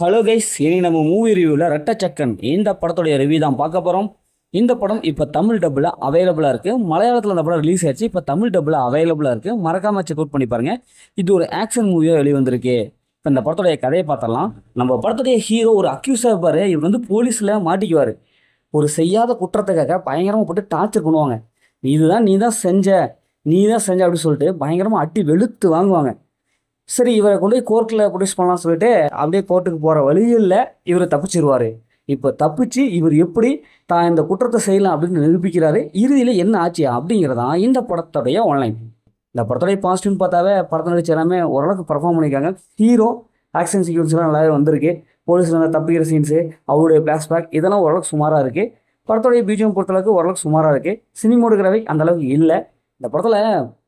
Hello guys, இனி நம்ம movie ரிவ்யூவில் ரெட்டச்சக்கன் இந்த படத்துடைய ரிவ்யூ தான் பார்க்க போகிறோம். இந்த படம் இப்போ தமிழ் டப்பில் அவைலபிளாக இருக்குது. மலையாளத்தில் அந்த படம் ரிலீஸ் ஆச்சு, இப்போ தமிழ் டப்பில் அவைலபிளாக இருக்குது. மறக்காமல் செக் அவுட் பண்ணி பாருங்கள். இது ஒரு ஆக்ஷன் மூவியாக வெளிவந்திருக்கு. இப்போ இந்த படத்துடைய கதையை பார்த்தரலாம். நம்ம படத்துடைய ஹீரோ ஒரு அக்யூஸாக இருப்பார். இவர் வந்து போலீஸில் மாட்டிக்குவார். ஒரு செய்யாத குற்றத்துக்காக பயங்கரமாக போட்டு டார்ச்சர் பண்ணுவாங்க. இதுதான் நீ தான் செஞ்ச அப்படின்னு சொல்லிட்டு பயங்கரமாக அட்டி வெளுத்து வாங்குவாங்க. சரி, இவரை கொண்டு போய் கோர்ட்டில் ப்ரொடியூஸ் பண்ணலாம்னு சொல்லிட்டு அப்படியே கோர்ட்டுக்கு போகிற வழியில் இவர் தப்பிச்சிருவார். இப்போ தப்பிச்சு இவர் எப்படி தான் இந்த குற்றத்தை செய்யலாம் அப்படின்னு நிரூபிக்கிறாரு. இறுதியில் என்ன ஆச்சு அப்படிங்கிறதான் இந்த படத்துடைய ஆன்லைன். இந்த படத்துடைய பாசிட்டிவ்னு பார்த்தாவே படத்தை நடிச்சு எல்லாமே ஓரளவுக்கு பர்ஃபார்ம் பண்ணியிருக்காங்க. ஹீரோ ஆக்ஷன் சீக்வன்ஸ்லாம் நல்லாவே வந்திருக்கு. போலீஸில் தப்பிக்கிற சீன்ஸு, அவருடைய ஃப்ளாஷ்பேக் இதெல்லாம் ஓரளவுக்கு சுமாராக இருக்குது. படத்துடைய பிஜிஎம் பொறுத்தளவுக்கு ஓரளவுக்கு சுமாராக இருக்குது. சினிமோட்டோகிராஃபி அந்தளவுக்கு இல்லை. இந்த படத்தில்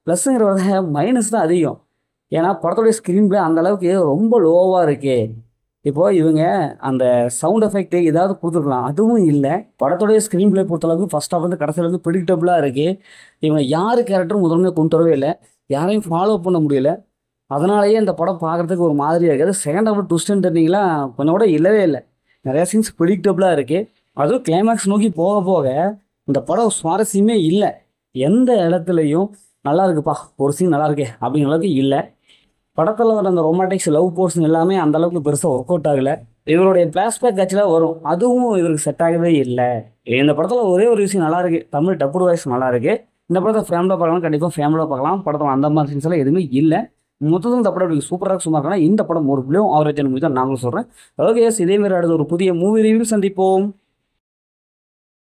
ப்ளஸ்ஸுங்கிறத மைனஸ் தான் அதிகம். ஏன்னா படத்துடைய ஸ்க்ரீன் பிளே அந்தளவுக்கு ரொம்ப லோவாக இருக்கு. இப்போது இவங்க அந்த சவுண்ட் எஃபெக்ட் ஏதாவது கொடுத்துருக்கலாம், அதுவும் இல்லை. படத்துடைய ஸ்க்ரீன் பிளே பொறுத்தளவுக்கு ஃபஸ்ட் ஆஃப் வந்து கடைசியில் வந்து ப்ரிடிக்டபுளாக இருக்குது. இவங்க யார் கேரக்டரும் முதன்மையாக கொண்டு வரவே இல்லை, யாரையும் ஃபாலோ பண்ண முடியல. அதனாலேயே இந்த படம் பார்க்குறதுக்கு ஒரு மாதிரியாக இருக்குது. செகண்ட் ஆஃப் ட்விஸ்ட் அண்ட் டர்னிங்லாம் கொஞ்சம் கூட இல்லவே இல்லை. நிறையா சீன்ஸ் ப்ரிடிக்டபுளாக இருக்குது. அதுவும் கிளைமேக்ஸ் நோக்கி போக போக இந்த படம் சுவாரஸ்யமே இல்லை. எந்த இடத்துலையும் நல்லா இருக்குப்பா ஒரு சீன் நல்லா இருக்கே அப்படிங்கிற அளவுக்கு இல்லை. படத்தில் வர அந்த ரொமாட்டிக்ஸ் லவ் போர்ஷன் எல்லாமே அந்தளவுக்கு பெருசாக ஒர்க் அவுட் ஆகலை. இவருடைய ஃப்ளாஷ்பேக் காட்சிலாம் வரும், அதுவும் இவருக்கு செட் ஆகவே இல்லை. இந்த படத்தில் ஒரே ஒரு விஷயம் நல்லா இருக்குது, தமிழ் டப்புடு வாய்ஸ் நல்லா இருக்குது. இந்த படத்தை ஃபேமிலியாக பார்க்கலாம், கண்டிப்பாக ஃபேமிலியாக பார்க்கலாம். படத்தில் அந்த மாதிரி சீன்ஸ் எல்லாம் எதுவுமே இல்லை. மொத்தத்தில் இந்த படம் சூப்பராக சும்மா இருக்கலாம். இந்த படம் ஒரு பிள்ளையும் ஆவரேஜ் மூவி தான் நாங்களும் சொல்கிறேன். ஓகே, இதேமாரி அடுத்த ஒரு புதிய மூவி ரிவ்யூ சந்திப்போம்.